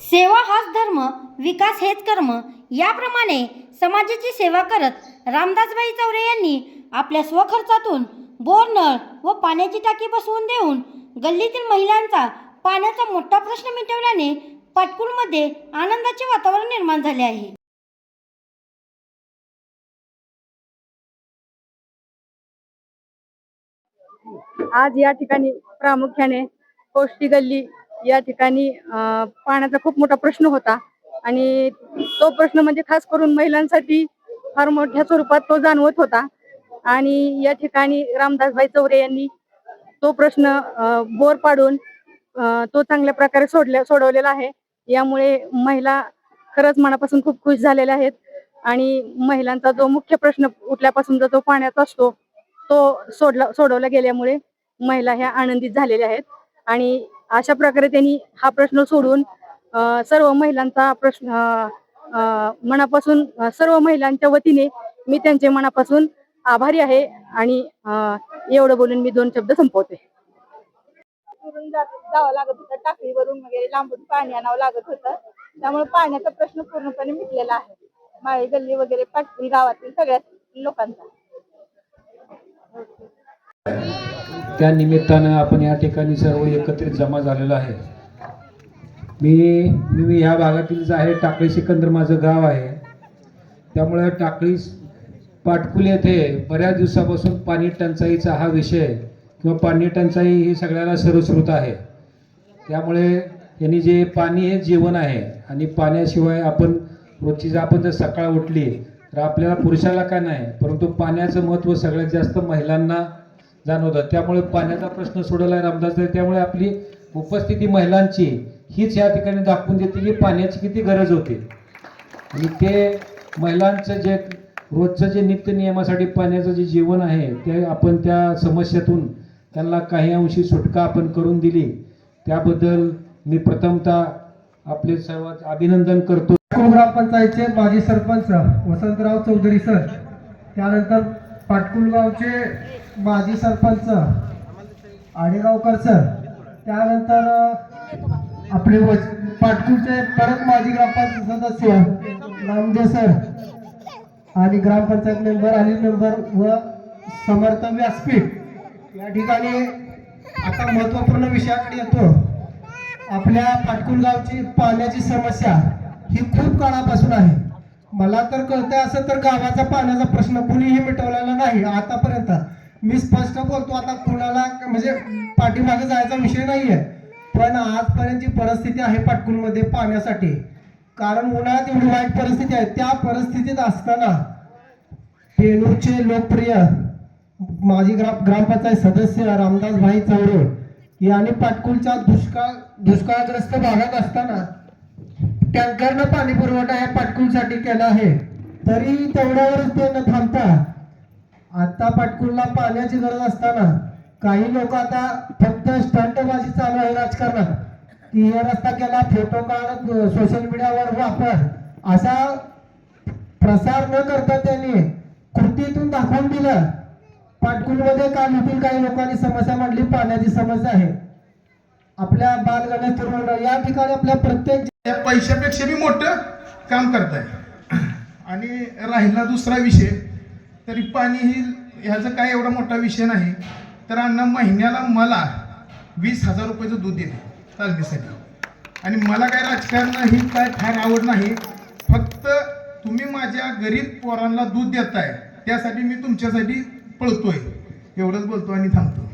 सेवा हाच धर्म, विकास हेच कर्म याप्रमाणे समाजाची सेवा करत रामदासभाई चौरे यांनी आपल्या स्वखर्चातून बोरनळ व पाण्याची टाकी बसवून देऊन गल्लीतील महिलांचा पाण्याचा मोठा प्रश्न मिटवल्याने पाटकुलमध्ये आनंदाचे वातावरण निर्माण झाले आहे. आज या ठिकाणी प्रामुख्याने कोष्टी गल्ली या ठिकाणी पाण्याचा खूप मोठा प्रश्न होता आणि तो प्रश्न म्हणजे खास करून महिलांसाठी फार मोठ्या स्वरूपात तो जाणवत होता आणि या ठिकाणी रामदासभाई चौरे यांनी तो प्रश्न बोर पाडून तो चांगल्या प्रकारे सोडवलेला आहे. यामुळे महिला खरंच मनापासून खूप खुश झालेल्या आहेत आणि महिलांचा जो मुख्य प्रश्न उठल्यापासून जो पाण्याचा असतो तो सोडवला गेल्यामुळे महिला ह्या आनंदित झालेल्या आहेत आणि अशा प्रकारे त्यांनी हा प्रश्न सोडून सर्व महिलांचा प्रश्न मनापासून सर्व महिलांच्या वतीने मी त्यांचे मनापासून आभारी आहे आणि एवढं बोलून मी 2 शब्द संपवते. जावं लागत होतं, टाकळीवरून वगैरे लांबून पाणी आणावं लागत होतं, त्यामुळे पाण्याचा प्रश्न पूर्णपणे मिटलेला आहे. माळी गल्ली वगैरे पाटकुल गावातील सगळ्या लोकांचा. त्या निमित्तानं आपण या ठिकाणी सर्व एकत्रित जमा झालेलो आहे. मी ह्या भागातील आहे. टाकळी सिकंदर माझं गाव आहे. त्यामुळे टाकळी पाटकुल येथे बऱ्याच दिवसापासून पाणी टंचाईचा हा विषय किंवा पाणी टंचाई ही सगळ्याला सर्वश्रुत आहे. त्यामुळे यांनी जे पाणी हे जीवन आहे आणि पाण्याशिवाय आपण जर सकाळ उठली तर आपल्याला पुरुषाला काय नाही, परंतु पाण्याचं महत्त्व सगळ्यात जास्त महिलांना जाणवतं. त्यामुळे पाण्याचा प्रश्न सोडवला रामदास. त्यामुळे आपली उपस्थिती महिलांची हीच या ठिकाणी दाखवून देते की पाण्याची किती गरज होती आणि ते महिलांचं जे रोजचं जे नित्य नियमासाठी पाण्याचं जे जीवन आहे ते आपण त्या समस्येतून त्यांना काही अंशी सुटका आपण करून दिली. त्याबद्दल मी प्रथमतः आपले सर्व अभिनंदन करतो. ग्रामपंचायतचे माजी सरपंच वसंतराव चौधरी सर, त्यानंतर पाटकुल गावचे माजी सरपंच आडेगावकर सर, त्यानंतर आपले पाटकुलचे परत माजी ग्रामपंचायत सदस्य नामदेव सर आणि ग्रामपंचायत मेंबर अनिल मेंबर व समर्थ व्यासपीठ. या ठिकाणी आता महत्त्वपूर्ण विषयाकडे येतो. आपल्या पाटकुल गावची पाण्याची समस्या ही खूप काळापासून आहे. मला तर कळतंय असं तर गावाचा पाण्याचा प्रश्न कुणीही मिटवलेला नाही आतापर्यंत. मी स्पष्ट बोलतो, आता कुणाला म्हणजे पाठीमागे जायचा विषय नाहीये, पण आजपर्यंत जी परिस्थिती आहे पाटकुलमध्ये पाण्यासाठी, कारण उन्हाळ्यात एवढी वाईट परिस्थिती आहे, त्या परिस्थितीत असताना पेनूरचे लोकप्रिय माजी ग्रामपंचायत सदस्य रामदासभाई चौरे यांनी पाटकुलच्या दुष्काळग्रस्त भागात असताना टँकरनं पाणी पुरवठा या पाटकुलसाठी केला आहे. तरी तेवढ्यावरच ते न थांबता आता पाटकुलला पाण्याची गरज असताना काही लोक आता फक्त स्टंटबाजी चालू आहे राजकारणात की हे रस्ता केला, फोटो काढ, सोशल मीडियावर वापर, असा प्रसार न करता त्यांनी कृतीतून दाखवून दिलं. पाटकुलमध्ये काल होतील काही लोकांनी समस्या मांडली, पाण्याची समस्या आहे. आपल्या बालगणेश तरुण या ठिकाणी आपल्या प्रत्येक पैशापेक्षा बी मोठं काम करताय. आणि राहिला दुसरा विषय, तरी पाणी ही ह्याचा काय एवढा मोठा विषय नाही. तर अण्णा महिन्याला मला 20,000 रुपयाचं दूध देते तालमीसाठी. आणि मला काय राजकारण ही काय फार आवड नाही, फक्त तुम्ही माझ्या गरीब पोरांना दूध देताय त्यासाठी मी तुमच्यासाठी पळतोय. एवढंच बोलतो आणि थांबतो.